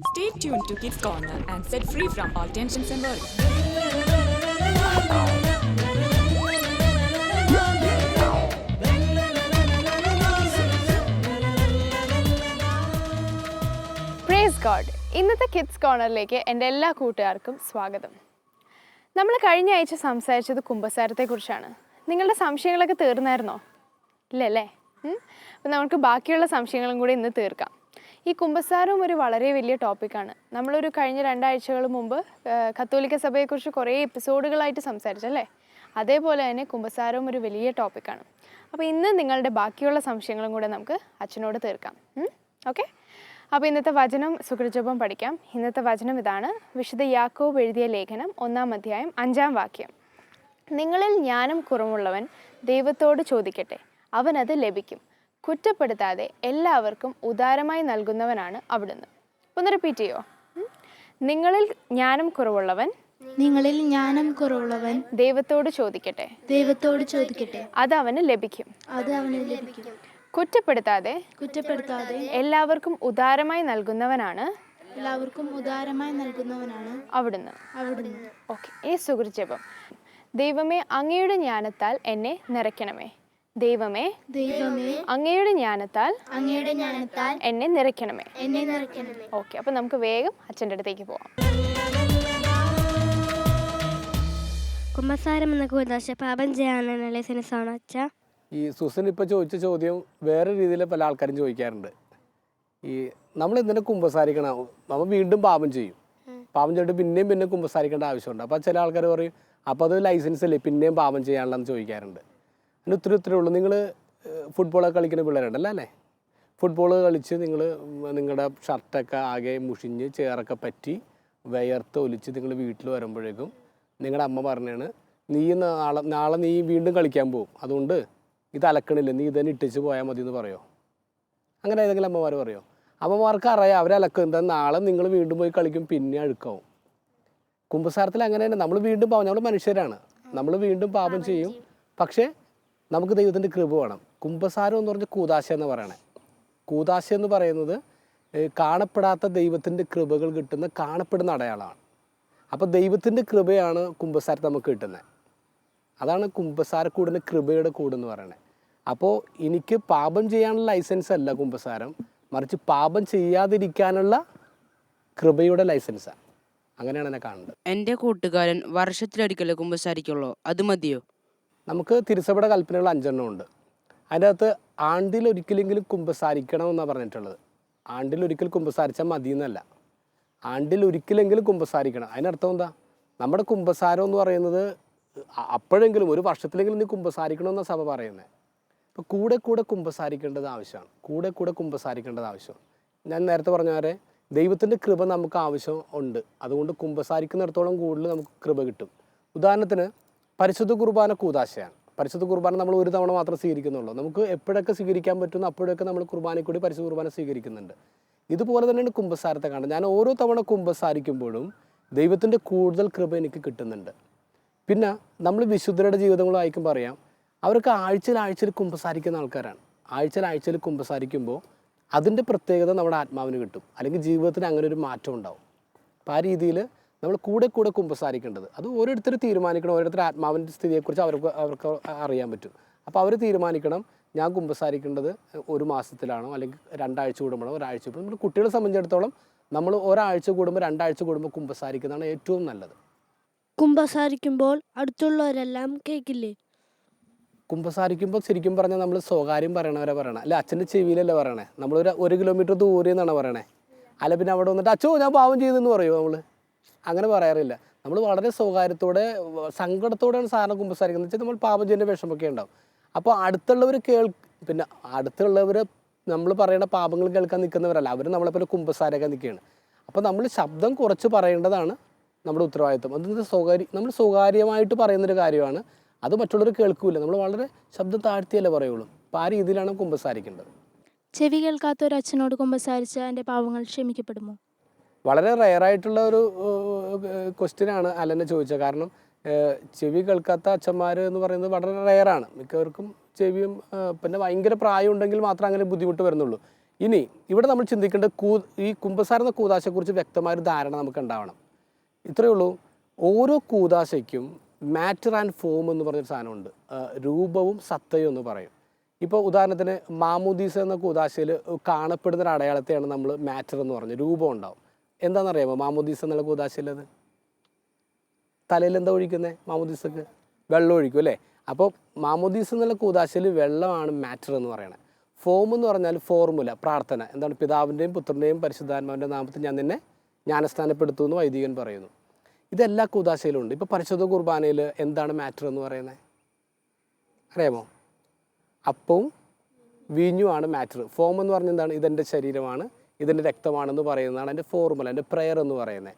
Stay tuned to Kids Corner and set free from all tensions and worries. Praise God. ഇന്നത്തെ kids കോർണറിലേക്ക് എൻ്റെ എല്ലാ കൂട്ടുകാർക്കും സ്വാഗതം. നമ്മൾ കഴിഞ്ഞ ആഴ്ച സംസാരിച്ചത് കുമ്പസാരത്തെക്കുറിച്ചാണ്. നിങ്ങളുടെ സംശയങ്ങളൊക്കെ തീർന്നായിരുന്നോ? ഇല്ലല്ലേ? അപ്പം നമുക്ക് ബാക്കിയുള്ള സംശയങ്ങളും കൂടി ഇന്ന് തീർക്കാം. ഈ കുമ്പസാരവും ഒരു വളരെ വലിയ ടോപ്പിക്കാണ്. നമ്മളൊരു കഴിഞ്ഞ 2 ആഴ്ചകൾ മുമ്പ് കത്തോലിക്ക സഭയെക്കുറിച്ച് കുറേ എപ്പിസോഡുകളായിട്ട് സംസാരിച്ചല്ലേ? അതേപോലെ തന്നെ കുമ്പസാരവും ഒരു വലിയ ടോപ്പിക്കാണ്. അപ്പോൾ ഇന്ന് നിങ്ങളുടെ ബാക്കിയുള്ള സംശയങ്ങളും കൂടെ നമുക്ക് അച്ഛനോട് തീർക്കാം. ഓക്കെ? അപ്പോൾ ഇന്നത്തെ വചനം സുകൃജപം പഠിക്കാം. ഇന്നത്തെ വചനം ഇതാണ്. വിശുദ്ധ യാക്കോബ് എഴുതിയ ലേഖനം 1-ാം അധ്യായം 5-ാം വാക്യം. നിങ്ങളിൽ ജ്ഞാനം കുറവുള്ളവൻ ദൈവത്തോട് ചോദിക്കട്ടെ, അവനത് ലഭിക്കും. കുറ്റപ്പെടുത്താതെ എല്ലാവർക്കും ഉദാരമായി നൽകുന്നവനാണ് അവിടുന്ന്. ഒന്ന് റിപ്പീറ്റ് ചെയ്യോ? നിങ്ങളിൽ ജ്ഞാനം കുറവുള്ളവൻ ദൈവത്തോട് ചോദിക്കട്ടെ, അത് അവന് ലഭിക്കും. കുറ്റപ്പെടുത്താതെ എല്ലാവർക്കും ഉദാരമായി നൽകുന്നവനാണ് അവിടുന്ന്. ഓക്കെ. ഈ സുകൃജപം. ദൈവമേ, അങ്ങയുടെ ജ്ഞാനത്താൽ എന്നെ നിറയ്ക്കണമേ. ദൈവമേ, അങ്ങയുടെ ജ്ഞാനത്താൽ എന്നെ നിറയ്ക്കണമേ. ഓക്കെ. അപ്പം നമുക്ക് വേഗം അച്ഛൻ്റെ അടുത്തേക്ക് പോവാം. കുമ്പസാരം എന്ന കൂതാശ പാപം ചെയ്യാനുള്ള ലൈസൻസ് ആണോ അച്ഛാ? ഈ സുസൻ ഇപ്പോൾ ചോദിച്ച ചോദ്യം വേറെ രീതിയിൽ പല ആൾക്കാരും ചോദിക്കാറുണ്ട്. ഈ നമ്മൾ എന്തിനാ കുമ്പസാരിക്കണം? നമ്മൾ വീണ്ടും പാപം ചെയ്യും. പാപം ചെയ്തിട്ട് പിന്നെയും കുമ്പസാരിക്കേണ്ട ആവശ്യമുണ്ട്. അപ്പോൾ ചില ആൾക്കാർ പറയും, അപ്പോൾ അത് ലൈസൻസ് അല്ലേ പിന്നെയും പാപം ചെയ്യാനുള്ളതെന്ന് ചോദിക്കാറുണ്ട്. അതിന് ഒത്തിരി ഉള്ളൂ. നിങ്ങൾ ഫുട്ബോളൊക്കെ കളിക്കുന്ന പിള്ളേരുണ്ടല്ലോ അല്ലേ? ഫുട്ബോൾ കളിച്ച് നിങ്ങളുടെ ഷർട്ടൊക്കെ ആകെ മുഷിഞ്ഞ് ചേറൊക്കെ പറ്റി വിയർത്ത് ഒലിച്ച് നിങ്ങൾ വീട്ടിൽ വരുമ്പോഴേക്കും നിങ്ങളുടെ അമ്മ പറഞ്ഞാണ്, നാളെ നീ വീണ്ടും കളിക്കാൻ പോകും, അതുകൊണ്ട് ഇത് അലക്കണില്ല, നീ ഇതന്നെ ഇട്ടിച്ച് പോയാൽ മതി എന്ന് പറയുമോ? അങ്ങനെ ഏതെങ്കിലും അമ്മമാർ പറയുമോ? അമ്മമാർക്ക് അറിയാം അവരലക്കും, എന്താ നാളെ നിങ്ങൾ വീണ്ടും പോയി കളിക്കും, പിന്നെ അഴുക്കാവും. കുമ്പസാരത്തിൽ അങ്ങനെ തന്നെ. നമ്മൾ വീണ്ടും പാവം, നമ്മൾ മനുഷ്യരാണ്, നമ്മൾ വീണ്ടും പാപം ചെയ്യും. പക്ഷേ നമുക്ക് ദൈവത്തിൻ്റെ കൃപ വേണം. കുമ്പസാരം എന്ന് പറഞ്ഞാൽ കൂദാശ എന്ന് പറയണേ. കൂദാശ എന്ന് പറയുന്നത് കാണപ്പെടാത്ത ദൈവത്തിൻ്റെ കൃപകൾ കിട്ടുന്ന കാണപ്പെടുന്ന അടയാളമാണ്. അപ്പോൾ ദൈവത്തിൻ്റെ കൃപയാണ് കുമ്പസാരത്തിൽ നമുക്ക് കിട്ടുന്നത്. അതാണ് കുമ്പസാരക്കൂടിൻ്റെ കൃപയുടെ കൂടെന്ന് പറയണത്. അപ്പോൾ എനിക്ക് പാപം ചെയ്യാനുള്ള ലൈസൻസ് അല്ല കുമ്പസാരം, മറിച്ച് പാപം ചെയ്യാതിരിക്കാനുള്ള കൃപയുടെ ലൈസൻസാണ്. അങ്ങനെയാണ് എന്നെ കാണുന്നത്. എൻ്റെ കൂട്ടുകാരൻ വർഷത്തിലൊരിക്കലേ കുമ്പസാരിക്കുള്ളൂ, അത് മതിയോ? നമുക്ക് തിരുസഭയുടെ കൽപ്പനകൾ 5 ഉണ്ട്. അതിൻ്റെ അകത്ത് ആണ്ടിലൊരിക്കലെങ്കിലും കുമ്പസാരിക്കണമെന്നാണ് പറഞ്ഞിട്ടുള്ളത്. ആണ്ടിലൊരിക്കൽ കുമ്പസാരിച്ചാൽ മതി എന്നല്ല, ആണ്ടിലൊരിക്കലെങ്കിലും കുമ്പസാരിക്കണം. അതിനർത്ഥം എന്താ? നമ്മുടെ കുമ്പസാരം എന്ന് പറയുന്നത് അപ്പോഴെങ്കിലും ഒരു വർഷത്തിലെങ്കിലും നീ കുമ്പസാരിക്കണമെന്നാണ് സഭ പറയുന്നത്. അപ്പോൾ കൂടെ കുമ്പസാരിക്കേണ്ടത് ആവശ്യമാണ്. ഞാൻ നേരത്തെ പറഞ്ഞ പോലെ ദൈവത്തിൻ്റെ കൃപ നമുക്ക് ആവശ്യം ഉണ്ട്. അതുകൊണ്ട് കുമ്പസാരിക്കുന്നിടത്തോളം കൂടുതൽ നമുക്ക് കൃപ കിട്ടും. ഉദാഹരണത്തിന് പരിശുദ്ധ കുർബാന കൂദാശയാണ്. പരിശുദ്ധ കുർബാന നമ്മൾ ഒരു തവണ മാത്രം സ്വീകരിക്കുന്നുള്ളൂ. നമുക്ക് എപ്പോഴൊക്കെ സ്വീകരിക്കാൻ പറ്റുന്നു അപ്പോഴൊക്കെ നമ്മൾ കുർബാനയിൽ കൂടി പരിശുദ്ധ കുർബാന സ്വീകരിക്കുന്നുണ്ട്. ഇതുപോലെ തന്നെയാണ് കുമ്പസാരത്തെ കാണുന്നത്. ഞാൻ ഓരോ തവണ കുമ്പസാരിക്കുമ്പോഴും ദൈവത്തിൻ്റെ കൂടുതൽ കൃപ എനിക്ക് കിട്ടുന്നുണ്ട്. പിന്നെ നമ്മൾ വിശുദ്ധരുടെ ജീവിതങ്ങൾ വായിക്കുമ്പോൾ അറിയാം, അവർക്ക് ആഴ്ചയിൽ കുമ്പസാരിക്കുന്ന ആൾക്കാരാണ്. ആഴ്ചയിൽ കുമ്പസാരിക്കുമ്പോൾ അതിൻ്റെ പ്രത്യേകത നമ്മുടെ ആത്മാവിന് കിട്ടും, അല്ലെങ്കിൽ ജീവിതത്തിന് അങ്ങനെ ഒരു മാറ്റം ഉണ്ടാവും. അപ്പോൾ ആ രീതിയിൽ നമ്മൾ കൂടെ കുമ്പസാരിക്കേണ്ടത് അത് ഓരോരുത്തർ തീരുമാനിക്കണം. ഓരോരുത്തർ ആത്മാവിൻ്റെ സ്ഥിതിയെക്കുറിച്ച് അവർക്ക് അറിയാൻ പറ്റും. അപ്പോൾ അവർ തീരുമാനിക്കണം, ഞാൻ കുമ്പസാരിക്കേണ്ടത് 1 മാസത്തിലാണോ, അല്ലെങ്കിൽ 2 ആഴ്ച കൂടുമ്പോഴോ, ഒരാഴ്ച കൂടുമ്പോൾ. നമ്മൾ കുട്ടികളെ സംബന്ധിച്ചിടത്തോളം നമ്മൾ ഒരാഴ്ച കൂടുമ്പോൾ 2 ആഴ്ച കൂടുമ്പോൾ കുമ്പസാരിക്കുന്നതാണ് ഏറ്റവും നല്ലത്. കുമ്പസാരിക്കുമ്പോൾ അടുത്തുള്ളവരെല്ലാം കേൾക്കില്ലേ? കുമ്പസാരിക്കുമ്പോൾ ശരിക്കും പറഞ്ഞാൽ നമ്മൾ സ്വകാര്യം പറയണവരെ പറയണം, അല്ല അച്ഛൻ്റെ ചെവിയിലല്ലേ പറയണേ. നമ്മളൊരു 1 കിലോമീറ്റർ ദൂരെ നിന്നാണ് പറയണേ. അല്ല പിന്നെ അവിടെ വന്നിട്ട് അച്ഛോ ഞാൻ പാവം ചെയ്തെന്ന് പറയുമോ? നമ്മൾ അങ്ങനെ പറയാറില്ല. നമ്മൾ വളരെ സ്വകാര്യത്തോടെ സങ്കടത്തോടെയാണ് സാധാരണ കുമ്പസാരിക്കുന്നത്. വെച്ചാൽ നമ്മൾ പാപം ചെയ്യുന്ന വിഷമൊക്കെ ഉണ്ടാവും. അപ്പോൾ അടുത്തുള്ളവർ പിന്നെ അടുത്തുള്ളവർ നമ്മൾ പറയുന്ന പാപങ്ങൾ കേൾക്കാൻ നിൽക്കുന്നവരല്ല, അവർ നമ്മളെപ്പോലെ കുമ്പസാരക്കാൻ നിൽക്കുകയാണ്. അപ്പോൾ നമ്മൾ ശബ്ദം കുറച്ച് പറയേണ്ടതാണ് നമ്മുടെ ഉത്തരവാദിത്വം. അത് നമ്മൾ സ്വകാര്യമായിട്ട് പറയുന്നൊരു കാര്യമാണ്. അത് മറ്റുള്ളവർ കേൾക്കൂല. നമ്മൾ വളരെ ശബ്ദം താഴ്ത്തിയല്ലേ പറയുള്ളൂ. അപ്പോൾ ആ രീതിയിലാണ് കുമ്പസാരിക്കേണ്ടത്. ചെവി കേൾക്കാത്ത ഒരു അച്ഛനോട് കുമ്പസാരിച്ച എൻ്റെ പാവങ്ങൾ ക്ഷമിക്കപ്പെടുമോ? വളരെ റെയറായിട്ടുള്ള ഒരു ക്വസ്റ്റ്യനാണ് അല്ലെന്നെ ചോദിച്ചത്. കാരണം ചെവി കേൾക്കാത്ത അച്ഛന്മാർ എന്ന് പറയുന്നത് വളരെ റെയറാണ്. മിക്കവർക്കും ചെവിയും പിന്നെ ഭയങ്കര പ്രായം ഉണ്ടെങ്കിൽ മാത്രം അങ്ങനെ ബുദ്ധിമുട്ട് വരുന്നുള്ളൂ. ഇനി ഇവിടെ നമ്മൾ ചിന്തിക്കേണ്ട ഈ കുമ്പസാരം എന്ന കൂദാശയെക്കുറിച്ച് വ്യക്തമായൊരു ധാരണ നമുക്ക് ഉണ്ടാവണം. ഇത്രയേ ഉള്ളൂ. ഓരോ കൂദാശയ്ക്കും മാറ്റർ ആൻഡ് ഫോം എന്ന് പറഞ്ഞൊരു സാധനമുണ്ട്. രൂപവും സത്തയും എന്ന് പറയും. ഇപ്പോൾ ഉദാഹരണത്തിന് മാമോദീസ എന്ന കൂദാശയിൽ കാണപ്പെടുന്ന ഒരു അടയാളത്തെയാണ് നമ്മൾ മാറ്റർ എന്ന് പറഞ്ഞത്. രൂപം ഉണ്ടാവും. എന്താണെന്നറിയാമോ മാമോദീസ എന്നുള്ള കൂദാശയിലത്? തലയിൽ എന്താ ഒഴിക്കുന്നത്? മാമോദീസക്ക് വെള്ളം ഒഴിക്കും അല്ലേ? അപ്പോൾ മാമോദീസ എന്നുള്ള കൂദാശയിൽ വെള്ളമാണ് മാറ്റർ എന്ന് പറയുന്നത്. ഫോം എന്ന് പറഞ്ഞാൽ ഫോർമുല, പ്രാർത്ഥന. എന്താണ്? പിതാവിൻ്റെയും പുത്രൻ്റെയും പരിശുദ്ധാത്മാവിൻ്റെ നാമത്തിൽ ഞാൻ നിന്നെ ജ്ഞാനസ്ഥാനപ്പെടുത്തുമെന്ന് വൈദികൻ പറയുന്നു. ഇതെല്ലാ കൂദാശയിലും ഉണ്ട്. ഇപ്പോൾ പരിശുദ്ധ കുർബാനയിൽ എന്താണ് മാറ്റർ എന്ന് പറയുന്നത്? അറിയാമോ? അപ്പവും വീഞ്ഞുമാണ് മാറ്റർ. ഫോം എന്ന് പറഞ്ഞാൽ എന്താണ്? ഇതെൻ്റെ ശരീരമാണ്, ഇതെൻ്റെ രക്തമാണെന്ന് പറയുന്നതാണ് എൻ്റെ ഫോർമുല, എൻ്റെ പ്രെയർ എന്ന് പറയുന്നത്.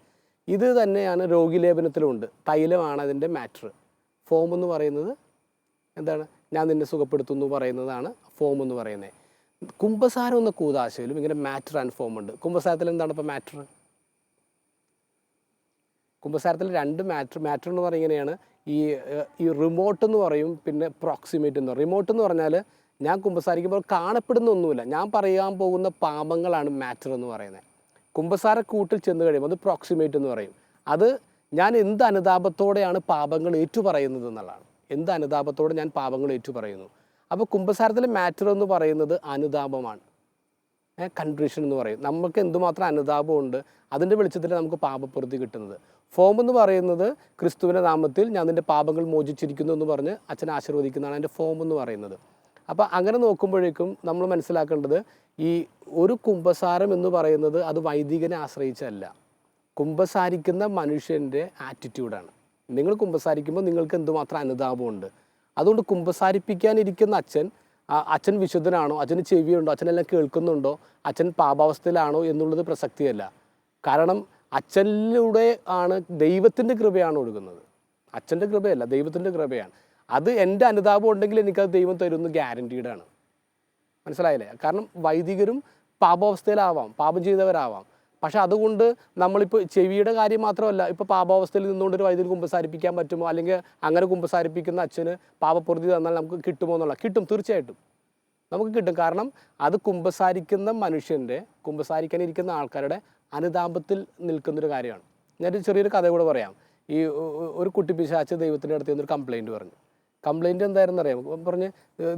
ഇത് തന്നെയാണ് രോഗിലേപനത്തിലുണ്ട്. തൈലമാണ് അതിൻ്റെ മാറ്റർ. ഫോം എന്ന് പറയുന്നത് എന്താണ്? ഞാൻ നിന്നെ സുഖപ്പെടുത്തുന്നു പറയുന്നതാണ് ഫോം എന്ന് പറയുന്നത്. കുമ്പസാരം എന്ന കൂദാശയിലും ഇങ്ങനെ മാറ്റർ ആൻഡ് ഫോം ഉണ്ട്. കുമ്പസാരത്തിൽ എന്താണ് ഇപ്പോൾ മാറ്റർ? കുമ്പസാരത്തിൽ രണ്ട് മാറ്റർ എന്ന് പറയുന്നത് ഇങ്ങനെയാണ്. ഈ റിമോട്ട് എന്ന് പറയും, പിന്നെ പ്രോക്സിമേറ്റ് എന്ന് പറയും. റിമോട്ട് എന്ന് പറഞ്ഞാൽ ഞാൻ കുമ്പസാരിക്കുമ്പോൾ കാണപ്പെടുന്ന ഒന്നുമില്ല, ഞാൻ പറയാൻ പോകുന്ന പാപങ്ങളാണ് മാറ്റർ എന്ന് പറയുന്നത്. കുമ്പസാരക്കൂട്ടിൽ ചെന്ന് കഴിയുമ്പോൾ അത് പ്രോക്സിമേറ്റ് എന്ന് പറയും. അത് ഞാൻ എന്ത് അനുതാപത്തോടെയാണ് പാപങ്ങൾ ഏറ്റുപറയുന്നത് എന്നുള്ളതാണ്. എന്ത് അനുതാപത്തോടെ ഞാൻ പാപങ്ങൾ ഏറ്റുപറയുന്നു. അപ്പോൾ കുമ്പസാരത്തിലെ മാറ്റർ എന്ന് പറയുന്നത് അനുതാപമാണ്. കൺട്രീഷൻ എന്ന് പറയും. നമുക്ക് എന്തുമാത്രം അനുതാപമുണ്ട്, അതിൻ്റെ വെളിച്ചത്തിൽ നമുക്ക് പാപപ്രവൃത്തി കിട്ടുന്നത്. ഫോം എന്ന് പറയുന്നത് ക്രിസ്തുവിൻ്റെ നാമത്തിൽ ഞാൻ നിൻ്റെ പാപങ്ങൾ മോചിച്ചിരിക്കുന്നു എന്ന് പറഞ്ഞ് അച്ഛൻ ആശീർവദിക്കുന്നതാണ് എൻ്റെ ഫോം എന്ന് പറയുന്നത്. അപ്പോൾ അങ്ങനെ നോക്കുമ്പോഴേക്കും നമ്മൾ മനസ്സിലാക്കേണ്ടത് ഈ ഒരു കുമ്പസാരം എന്ന് പറയുന്നത് അത് വൈദികനെ ആശ്രയിച്ചല്ല, കുമ്പസാരിക്കുന്ന മനുഷ്യൻ്റെ ആറ്റിറ്റ്യൂഡാണ്. നിങ്ങൾ കുമ്പസാരിക്കുമ്പോൾ നിങ്ങൾക്ക് എന്തുമാത്രം അനുതാപമുണ്ട്. അതുകൊണ്ട് കുമ്പസാരിപ്പിക്കാനിരിക്കുന്ന അച്ഛൻ വിശുദ്ധനാണോ, അച്ഛന് ചെവിയുണ്ടോ, അച്ഛനെല്ലാം കേൾക്കുന്നുണ്ടോ, അച്ഛൻ പാപാവസ്ഥയിലാണോ എന്നുള്ളത് പ്രസക്തിയല്ല. കാരണം അച്ഛനിലൂടെ ആണ് ദൈവത്തിൻ്റെ കൃപയാണ് ഒഴുകുന്നത്. അച്ഛൻ്റെ കൃപയല്ല, ദൈവത്തിൻ്റെ കൃപയാണ്. അത് എൻ്റെ അനുതാപം ഉണ്ടെങ്കിൽ എനിക്കത് ദൈവം തരുന്ന ഗ്യാരൻറ്റീഡാണ്. മനസ്സിലായില്ലേ? കാരണം വൈദികരും പാപാവസ്ഥയിലാവാം, പാപം ചെയ്തവരാവാം. പക്ഷെ അതുകൊണ്ട് നമ്മളിപ്പോൾ ചെവിയുടെ കാര്യം മാത്രമല്ല, ഇപ്പോൾ പാപാവസ്ഥയിൽ നിന്നുകൊണ്ട് ഒരു വൈദികന് കുമ്പസാരിപ്പിക്കാൻ പറ്റുമോ, അല്ലെങ്കിൽ അങ്ങനെ കുമ്പസാരിപ്പിക്കുന്ന അച്ഛന് പാപപ്രവൃത്തി തന്നാൽ നമുക്ക് കിട്ടുമോ എന്നുള്ള? കിട്ടും, തീർച്ചയായിട്ടും നമുക്ക് കിട്ടും. കാരണം അത് കുമ്പസാരിക്കുന്ന മനുഷ്യൻ്റെ, കുമ്പസാരിക്കാനിരിക്കുന്ന ആൾക്കാരുടെ അനുതാപത്തിൽ നിൽക്കുന്നൊരു കാര്യമാണ്. ഞാനൊരു ചെറിയൊരു കഥ കൂടെ പറയാം. ഈ ഒരു കുട്ടി പിശാച് ദൈവത്തിൻ്റെ അടുത്ത് നിന്നൊരു കംപ്ലയിൻറ്റ് പറഞ്ഞു. കംപ്ലയിൻറ്റ് എന്തായിരുന്നു അറിയാം? പറഞ്ഞ്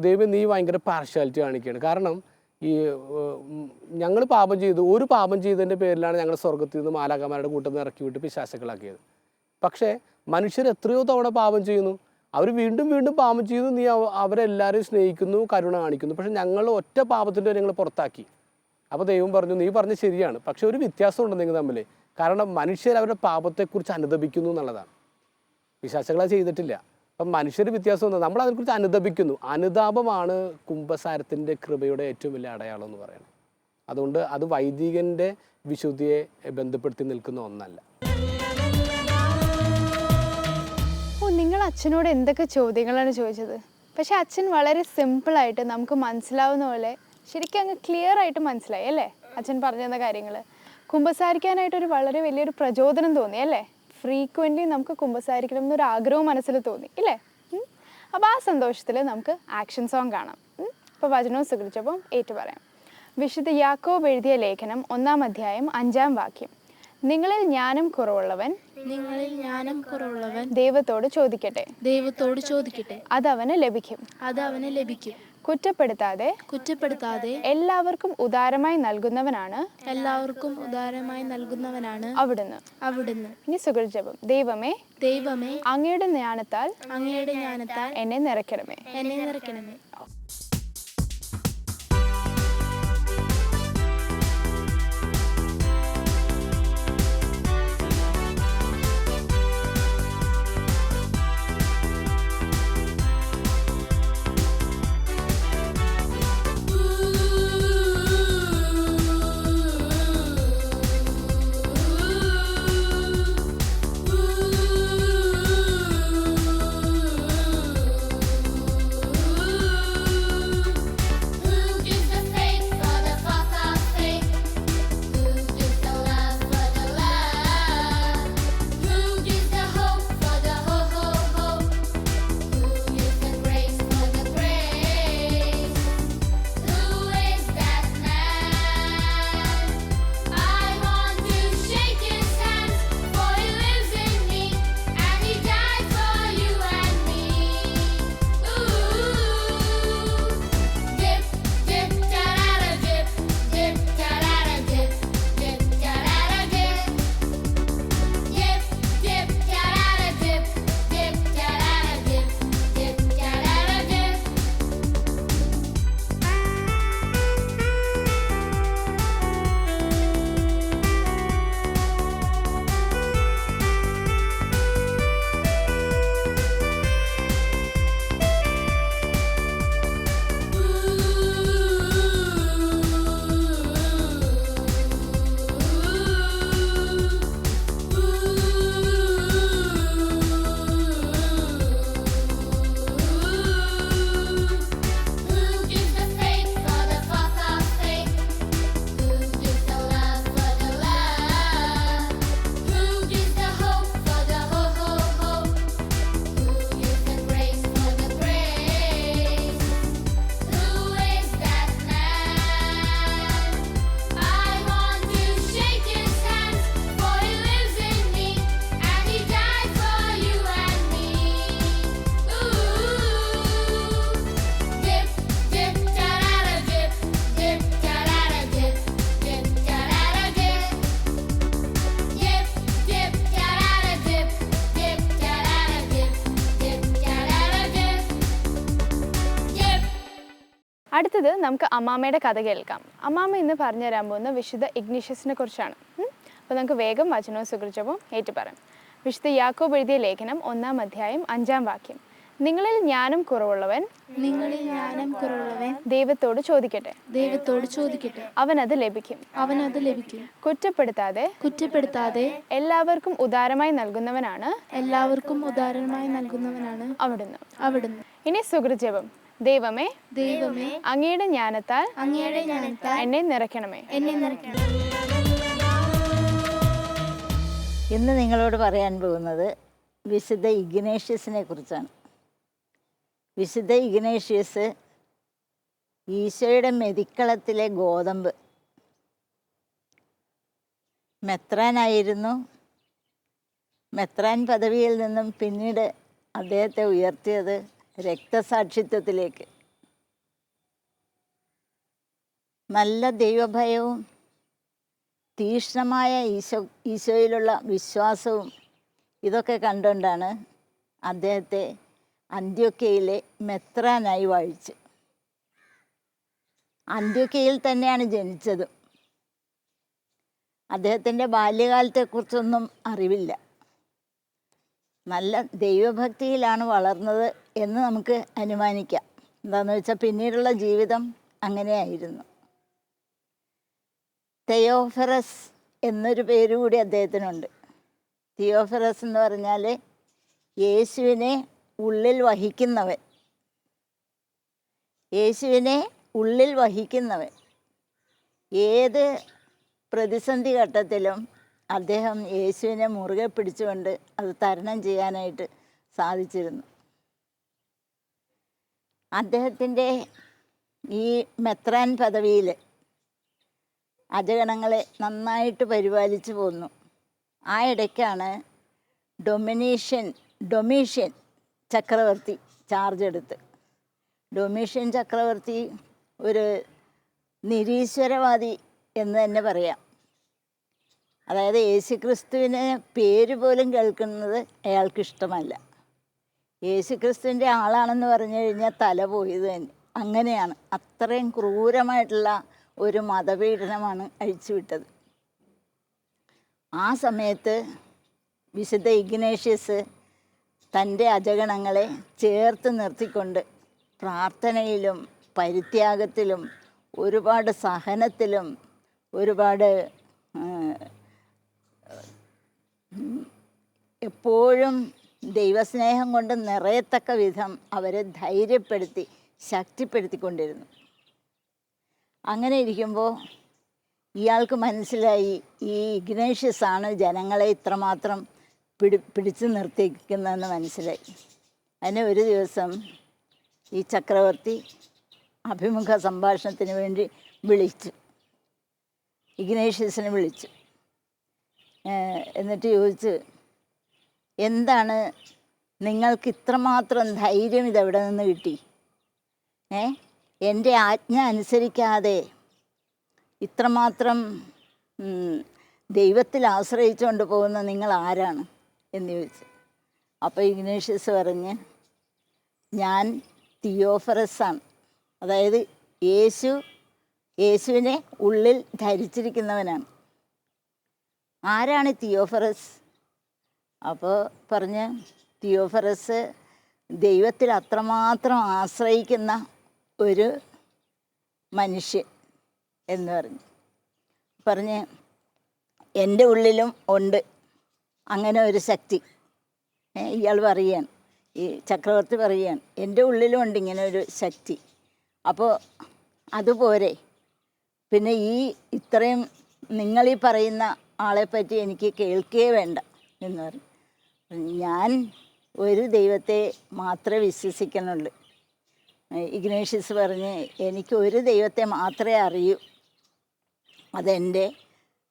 ദൈവം നീ ഭയങ്കര പാർഷ്യാലിറ്റി കാണിക്കുകയാണ്. കാരണം ഈ ഞങ്ങൾ പാപം ചെയ്തു, ഒരു പാപം ചെയ്തതിൻ്റെ പേരിലാണ് ഞങ്ങൾ സ്വർഗത്തിൽ നിന്ന് മാലാഖമാരുടെ കൂട്ടത്തിൽ നിന്ന് ഇറക്കി വിട്ട് പിശാചുക്കളാക്കിയത്. പക്ഷേ മനുഷ്യർ എത്രയോ തവണ പാപം ചെയ്യുന്നു, അവർ വീണ്ടും വീണ്ടും പാപം ചെയ്യുന്നു. നീ അവരെല്ലാവരും സ്നേഹിക്കുന്നു, കരുണ കാണിക്കുന്നു. പക്ഷെ ഞങ്ങൾ ഒറ്റ പാപത്തിൻ്റെ ഞങ്ങൾ പുറത്താക്കി. അപ്പോൾ ദൈവം പറഞ്ഞു നീ പറഞ്ഞ് ശരിയാണ്, പക്ഷെ ഒരു വ്യത്യാസമുണ്ട് നിങ്ങൾ തമ്മിൽ. കാരണം മനുഷ്യർ അവരുടെ പാപത്തെക്കുറിച്ച് അനുദപിക്കുന്നു എന്നുള്ളതാണ്. പിശാചുക്കളെ ചെയ്തിട്ടില്ല. അപ്പം മനുഷ്യർ വ്യത്യാസം വന്നത് നമ്മൾ അതിനെക്കുറിച്ച് അനുദപിക്കുന്നു. അനുതാപമാണ് കുമ്പസാരത്തിൻ്റെ കൃപയുടെ ഏറ്റവും വലിയ അടയാളം എന്ന് പറയുന്നത്. അതുകൊണ്ട് അത് വൈദികൻ്റെ വിശുദ്ധിയെ ബന്ധപ്പെടുത്തി നിൽക്കുന്ന ഒന്നല്ല. നിങ്ങൾ അച്ഛനോട് എന്തൊക്കെ ചോദ്യങ്ങളാണ് ചോദിച്ചത്. പക്ഷെ അച്ഛൻ വളരെ സിമ്പിളായിട്ട് നമുക്ക് മനസ്സിലാവുന്ന പോലെ ശരിക്കും അങ്ങ് ക്ലിയർ ആയിട്ട് മനസ്സിലായി അല്ലേ അച്ഛൻ പറഞ്ഞു തന്ന കാര്യങ്ങൾ. കുമ്പസാരിക്കാനായിട്ടൊരു വളരെ വലിയൊരു പ്രചോദനം തോന്നി അല്ലേ? ഫ്രീക്വൻ്റ്ലി നമുക്ക് കുമ്പസാരിക്കണം എന്നൊരു ആഗ്രഹവും മനസ്സിൽ തോന്നി ഇല്ലേ? അപ്പോൾ ആ സന്തോഷത്തിൽ നമുക്ക് ആക്ഷൻ സോങ് കാണാം. അപ്പോൾ വചനവും സുഖിച്ചപ്പം ഏറ്റു പറയാം. വിശുദ്ധ യാക്കോബ് എഴുതിയ ലേഖനം 1-ാം അധ്യായം 5-ാം വാക്യം. നിങ്ങളിൽ ജ്ഞാനം കുറവുള്ളവൻ ദൈവത്തോട് ചോദിക്കട്ടെ, അതവന് ലഭിക്കും. കുറ്റപ്പെടുത്താതെ എല്ലാവർക്കും ഉദാരമായി നൽകുന്നവനാണ് അവിടുന്ന്. ഇനി സുഗൃജപം. ദൈവമേ അങ്ങയുടെ ജ്ഞാനത്താൽ എന്നെ നിറയ്ക്കണമേ. അടുത്തത് നമുക്ക് അമ്മാമ്മയുടെ കഥ കേൾക്കാം. അമ്മാമ്മ ഇന്ന് പറഞ്ഞു തരാൻ പോകുന്ന വിശുദ്ധ ഇഗ്നീഷ്യസിനെ കുറിച്ചാണ്. അപ്പോൾ നമുക്ക് വേഗം വചനവും സുകൃതവും ഏറ്റുപറയാം. വിശുദ്ധ യാക്കോബ് എഴുതിയ ലേഖനം 1-ാം അധ്യായം 5-ാം വാക്യം. നിങ്ങളിൽ ജ്ഞാനം കുറവുള്ളവൻ ദൈവത്തോട് ചോദിക്കട്ടെ, അവനത് ലഭിക്കും. കുറ്റപ്പെടുത്താതെ എല്ലാവർക്കും ഉദാരമായി നൽകുന്നവനാണ് അവിടുന്ന്. ഇനി സുകൃതജപം. ദൈവമേ അങ്ങയുടെ ജ്ഞാനത്താൽ എന്നെ നിറയ്ക്കണമേ. ഇന്ന് നിങ്ങളോട് പറയാൻ പോകുന്നത് വിശുദ്ധ ഇഗ്നേഷ്യസിനെ കുറിച്ചാണ്. വിശുദ്ധ ഇഗ്നേഷ്യസ് ഈശോയുടെ മെതിക്കളത്തിലെ ഗോതമ്പ്. മെത്രാനായിരുന്നു. മെത്രാൻ പദവിയിൽ നിന്നും പിന്നീട് അദ്ദേഹത്തെ ഉയർത്തിയത് രക്തസാക്ഷിത്വത്തിലേക്ക്. നല്ല ദൈവഭയവും തീക്ഷ്ണമായ ഈശോയിലുള്ള വിശ്വാസവും ഇതൊക്കെ കണ്ടുകൊണ്ടാണ് അദ്ദേഹത്തെ അന്ത്യോക്യയിലെ മെത്രാനായി വാഴിച്ചു. അന്ത്യോക്യയിൽ തന്നെയാണ് ജനിച്ചതും. അദ്ദേഹത്തിൻ്റെ ബാല്യകാലത്തെക്കുറിച്ചൊന്നും അറിവില്ല. നല്ല ദൈവഭക്തിയിലാണ് വളർന്നത് എന്ന് നമുക്ക് അനുമാനിക്കാം. എന്താണെന്ന് വെച്ചാൽ പിന്നീടുള്ള ജീവിതം അങ്ങനെയായിരുന്നു. തെയോഫറസ് എന്നൊരു പേര് കൂടി അദ്ദേഹത്തിനുണ്ട്. തിയോഫറസ് എന്ന് പറഞ്ഞാൽ യേശുവിനെ ഉള്ളിൽ വഹിക്കുന്നവൻ. ഏത് പ്രതിസന്ധി ഘട്ടത്തിലും അദ്ദേഹം യേശുവിനെ മുറുകെ പിടിച്ചുകൊണ്ട് അത് തരണം ചെയ്യാനായിട്ട് സാധിച്ചിരുന്നു. അദ്ദേഹത്തിൻ്റെ ഈ മെത്രാൻ പദവിയിൽ അജഗണങ്ങളെ നന്നായിട്ട് പരിപാലിച്ചു പോന്നു. ആ ഇടയ്ക്കാണ് ഡൊമീഷ്യൻ ചക്രവർത്തി ചാർജ് എടുത്ത്. ഡൊമീഷ്യൻ ചക്രവർത്തി ഒരു നിരീശ്വരവാദി എന്ന് തന്നെ പറയാം. അതായത് യേശുക്രിസ്തുവിന് പേര് പോലും കേൾക്കുന്നത് അയാൾക്ക് ഇഷ്ടമല്ല. യേശുക്രിസ്തുവിൻ്റെ ആളാണെന്ന് പറഞ്ഞു കഴിഞ്ഞാൽ തല പോയത് തന്നെ. അങ്ങനെയാണ്, അത്രയും ക്രൂരമായിട്ടുള്ള ഒരു മതപീഡനമാണ് അഴിച്ചുവിട്ടത്. ആ സമയത്ത് വിശുദ്ധ ഇഗ്നേഷ്യസ് തൻ്റെ അജഗണങ്ങളെ ചേർത്ത് നിർത്തിക്കൊണ്ട് പ്രാർത്ഥനയിലും പരിത്യാഗത്തിലും ഒരുപാട് സഹനത്തിലും ഒരുപാട് എപ്പോഴും ദൈവസ്നേഹം കൊണ്ട് നിറയത്തക്ക വിധം അവരെ ധൈര്യപ്പെടുത്തി ശക്തിപ്പെടുത്തിക്കൊണ്ടിരുന്നു. അങ്ങനെ ഇരിക്കുമ്പോൾ ഇയാൾക്ക് മനസ്സിലായി ഈ ഇഗ്നേഷ്യസാണ് ജനങ്ങളെ ഇത്രമാത്രം പിടിച്ചു നിർത്തിക്കുന്നതെന്ന് മനസ്സിലായി. അതിന് ഒരു ദിവസം ഈ ചക്രവർത്തി അഭിമുഖ സംഭാഷണത്തിന് വേണ്ടി ഇഗ്നേഷ്യസിനെ വിളിച്ചു. എന്നിട്ട് ചോദിച്ചു, എന്താണ് നിങ്ങൾക്ക് ഇത്രമാത്രം ധൈര്യം ഇതെവിടെ നിന്ന് കിട്ടി? എൻ്റെ ആജ്ഞ അനുസരിക്കാതെ ഇത്രമാത്രം ദൈവത്തിൽ ആശ്രയിച്ചുകൊണ്ട് പോകുന്ന നിങ്ങൾ ആരാണ് എന്ന് ചോദിച്ചു. അപ്പോൾ ഇഗ്നേഷ്യസ് പറഞ്ഞ്, ഞാൻ തിയോഫറസാണ്. അതായത് യേശുവിനെ ഉള്ളിൽ ധരിച്ചിരിക്കുന്നവനാണ്. ആരാണ് തിയോഫറസ്? അപ്പോൾ പറഞ്ഞ്, തിയോഫറസ് ദൈവത്തിൽ അത്രമാത്രം ആശ്രയിക്കുന്ന ഒരു മനുഷ്യൻ എന്ന് പറഞ്ഞ് എൻ്റെ ഉള്ളിലും ഉണ്ട് അങ്ങനെ ഒരു ശക്തി. ഇയാൾ പറയുകയാണ്, ഈ ചക്രവർത്തി പറയുകയാണ്, എൻ്റെ ഉള്ളിലും ഉണ്ട് ഇങ്ങനെ ഒരു ശക്തി. അപ്പോൾ അതുപോരെ, പിന്നെ ഇത്രയും നിങ്ങളീ പറയുന്ന ആളെപ്പറ്റി എനിക്ക് കേൾക്കുകയേ വേണ്ട എന്ന് പറഞ്ഞു. ഞാൻ ഒരു ദൈവത്തെ മാത്രമേ വിശ്വസിക്കുന്നുള്ളൂ. ഇഗ്നേഷ്യസ് പറഞ്ഞ്, എനിക്ക് ഒരു ദൈവത്തെ മാത്രമേ അറിയൂ, അതെൻ്റെ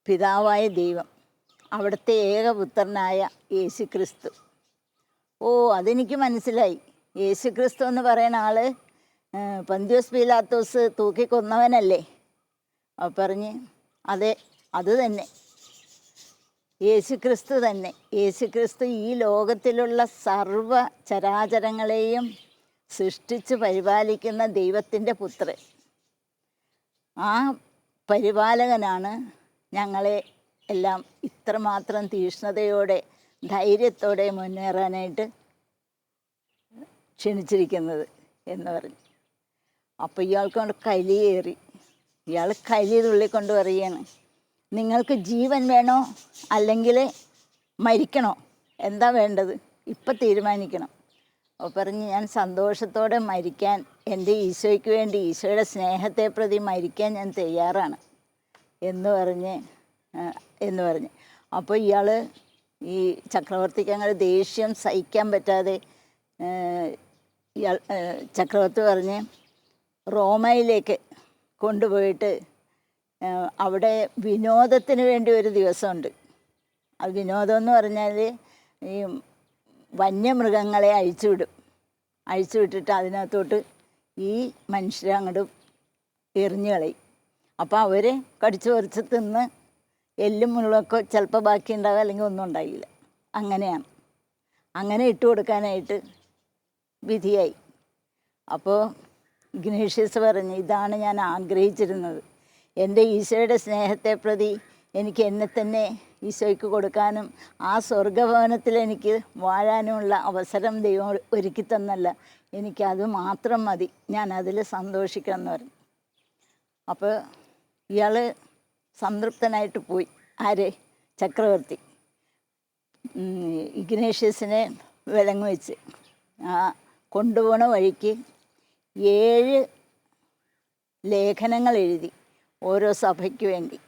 പിതാവായ ദൈവം, അവിടുത്തെ ഏകപുത്രനായ യേശുക്രിസ്തു. അതെനിക്ക് മനസ്സിലായി. യേശുക്രിസ്തു എന്ന് പറയുന്ന ആൾ പന്തിയോസ് പീലാത്തോസ് തൂക്കിക്കൊന്നവനല്ലേ? പറഞ്ഞ്, അതെ, അത് തന്നെ, യേശുക്രിസ്തു തന്നെ. യേശുക്രിസ്തു ഈ ലോകത്തിലുള്ള സർവ്വ ചരാചരങ്ങളെയും സൃഷ്ടിച്ച് പരിപാലിക്കുന്ന ദൈവത്തിൻ്റെ പുത്രൻ. ആ പരിപാലകനാണ് ഞങ്ങളെ എല്ലാം ഇത്രമാത്രം തീക്ഷ്ണതയോടെ ധൈര്യത്തോടെ മുന്നേറാനായിട്ട് ക്ഷണിച്ചിരിക്കുന്നത് എന്ന് പറഞ്ഞു. അപ്പോൾ ഇയാൾക്ക് കൊണ്ട് കലിയേറി. ഇയാൾ കലി തുള്ളിക്കൊണ്ട് പറയുകയാണ്, നിങ്ങൾക്ക് ജീവൻ വേണോ അല്ലെങ്കിൽ മരിക്കണോ, എന്താ വേണ്ടത്, ഇപ്പം തീരുമാനിക്കണം. അപ്പോൾ പറഞ്ഞ്, ഞാൻ സന്തോഷത്തോടെ മരിക്കാൻ, എൻ്റെ ഈശോയ്ക്ക് വേണ്ടി, ഈശോയുടെ സ്നേഹത്തെ പ്രതി മരിക്കാൻ ഞാൻ തയ്യാറാണ് എന്ന് പറഞ്ഞ് അപ്പോൾ ഇയാൾ ഈ ചക്രവർത്തിക്ക് അങ്ങനെ ദേഷ്യം സഹിക്കാൻ പറ്റാതെ ഇയാൾ ചക്രവർത്തി പറഞ്ഞ് റോമയിലേക്ക് കൊണ്ടുപോയിട്ട് അവിടെ വിനോദത്തിന് വേണ്ടി ഒരു ദിവസമുണ്ട്. അത് വിനോദം എന്ന് പറഞ്ഞാൽ ഈ വന്യമൃഗങ്ങളെ അഴിച്ചു വിട്ടിട്ട് അതിനകത്തോട്ട് ഈ മനുഷ്യരെ അങ്ങോട്ട് എറിഞ്ഞു കളയും. അപ്പോൾ അവർ കടിച്ചു പറിച്ച് തിന്ന് എല്ലും മുള്ളൊക്കെ ചിലപ്പോൾ ബാക്കി ഉണ്ടാവുക, അല്ലെങ്കിൽ ഒന്നും ഉണ്ടായില്ല. അങ്ങനെയാണ്. അങ്ങനെ ഇട്ട് കൊടുക്കാനായിട്ട് വിധിയായി. അപ്പോൾ ഇഗ്നേഷ്യസ് പറഞ്ഞ്, ഇതാണ് ഞാൻ ആഗ്രഹിച്ചിരുന്നത്. എൻ്റെ ഈശോയുടെ സ്നേഹത്തെ പ്രതി എനിക്ക് എന്നെ തന്നെ ഈശോയ്ക്ക് കൊടുക്കാനും ആ സ്വർഗഭവനത്തിൽ എനിക്ക് വാഴാനുമുള്ള അവസരം ദൈവം ഒരുക്കി തന്നല്ല, എനിക്കത് മാത്രം മതി, ഞാൻ അതിൽ സന്തോഷിക്കണം എന്ന് പറഞ്ഞു. അപ്പോൾ ഇയാൾ സംതൃപ്തനായിട്ട് പോയി. ആര്? ചക്രവർത്തി. ഇഗ്നേഷ്യസിനെ വിലങ്ങ് വെച്ച് കൊണ്ടുപോണ വഴിക്ക് 7 ലേഖനങ്ങൾ എഴുതി ഓരോ സഭയ്ക്ക് വേണ്ടി.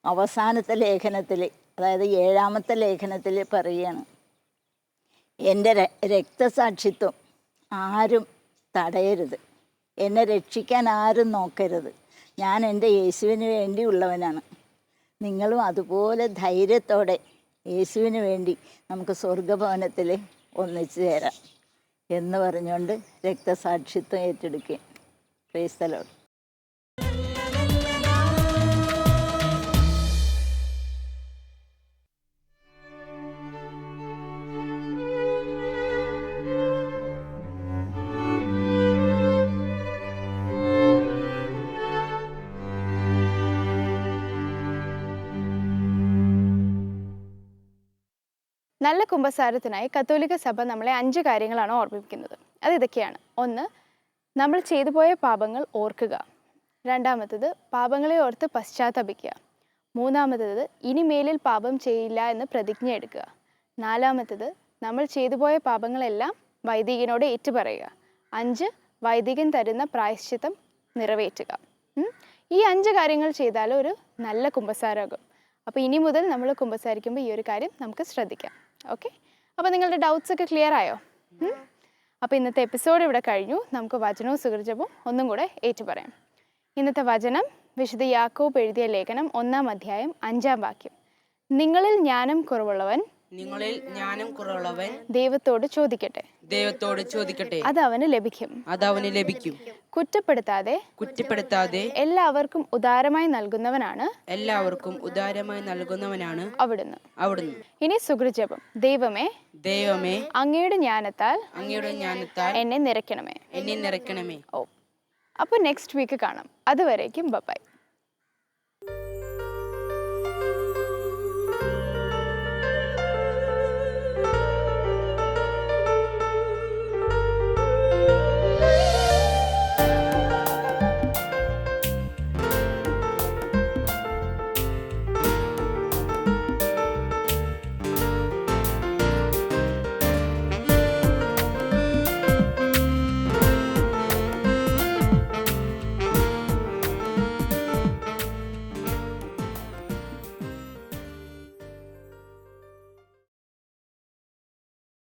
അവസാനത്തെ ലേഖനത്തിൽ, അതായത് 7ാമത്തെ ലേഖനത്തിൽ പറയുകയാണ്, എൻ്റെ രക്തസാക്ഷിത്വം ആരും തടയരുത്, എന്നെ രക്ഷിക്കാൻ ആരും നോക്കരുത്, ഞാൻ എൻ്റെ യേശുവിന് വേണ്ടി ഉള്ളവനാണ്. നിങ്ങളും അതുപോലെ ധൈര്യത്തോടെ യേശുവിന് വേണ്ടി നമുക്ക് സ്വർഗഭവനത്തിൽ ഒന്നിച്ചു ചേരാം എന്ന് പറഞ്ഞുകൊണ്ട് രക്തസാക്ഷിത്വം ഏറ്റെടുക്കുകയും. Praise the Lord. നല്ല കുമ്പസാരത്തിനായി കത്തോലിക്ക സഭ നമ്മളെ 5 കാര്യങ്ങളാണ് ഓർമ്മിപ്പിക്കുന്നത്. അത് ഇതൊക്കെയാണ്. 1, നമ്മൾ ചെയ്തു പോയ പാപങ്ങൾ ഓർക്കുക. 2ാമത്തേത് പാപങ്ങളെ ഓർത്ത് പശ്ചാത്തപിക്കുക. 3ാമത്തേത് ഇനിമേലിൽ പാപം ചെയ്യില്ല എന്ന് പ്രതിജ്ഞ എടുക്കുക. 4ാമത്തേത് നമ്മൾ ചെയ്തു പോയ പാപങ്ങളെല്ലാം വൈദികനോട് ഏറ്റുപറയുക. 5, വൈദികൻ തരുന്ന പ്രായശ്ചിത്തം നിറവേറ്റുക. ഈ 5 കാര്യങ്ങൾ ചെയ്താൽ ഒരു നല്ല കുമ്പസാരമാകും. അപ്പോൾ ഇനി മുതൽ നമ്മൾ കുമ്പസാരിക്കുമ്പോൾ ഈ ഒരു കാര്യം നമുക്ക് ശ്രദ്ധിക്കാം. ഓക്കെ, അപ്പോൾ നിങ്ങളുടെ ഡൗട്ട്സ് ഒക്കെ ക്ലിയർ ആയോ? അപ്പോൾ ഇന്നത്തെ എപ്പിസോഡ് ഇവിടെ കഴിഞ്ഞു. നമുക്ക് വചനവും സുഹൃജപവും ഒന്നും കൂടെ ഏറ്റുപറയാം. ഇന്നത്തെ വചനം വിശുദ്ധ യാക്കോബ് എഴുതിയ ലേഖനം 1-ാം അധ്യായം 5-ാം വാക്യം. നിങ്ങളിൽ ജ്ഞാനം കുറവുള്ളവൻ ദൈവത്തോട് ചോദിക്കട്ടെ, അത് അവന് ലഭിക്കും. കുറ്റപ്പെടുത്താതെ എല്ലാവർക്കും ഉദാരമായി നൽകുന്നവനാണ് അവിടുന്ന്. ഇനി സുഹൃജപം. ദൈവമേ അങ്ങയുടെ ജ്ഞാനത്താൽ എന്നെ നിറയ്ക്കണമേ. അപ്പോൾ നെക്സ്റ്റ് വീക്ക് കാണാം. അതുവരേക്കും ബൈ.